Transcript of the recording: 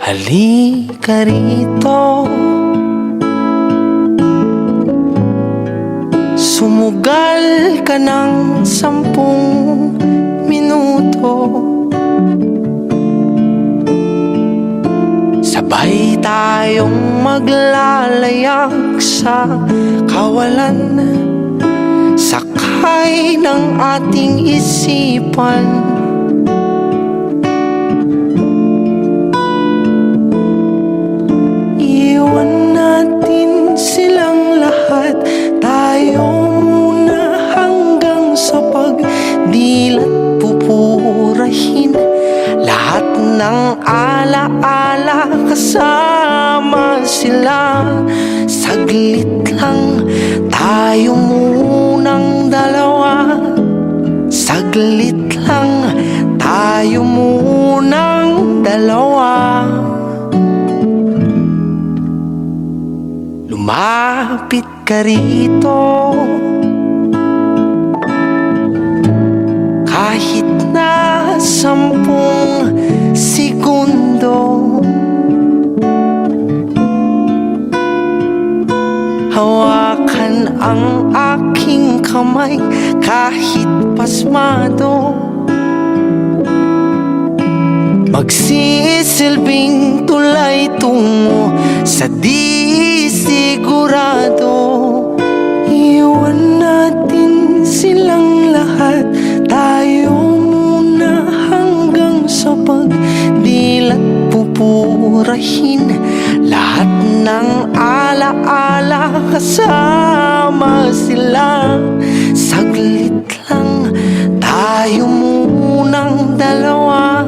Halika rito, sumugal ka ng 10 minuto. Sabay tayong maglalayag sa kawalan, sakay ng ating isipan. Iwan natin silang lahat, tayo muna hanggang sa pagdilat pupurahin lahat ng alaala, kasama sila. Saglit lang tayo munang dalawa, saglit lang tayo munang dalawa. Lumapit ka rito, kahit na 10 segundo. Hawakan ang aking kamay kahit pasmado, magsisilbing tulay tungo sa di sigurado. Iwan natin silang lahat, tayo muna hanggang sa pagdilat pupurahin lahat ng alaala, kasama sila. Saglit lang tayo munang dalawa,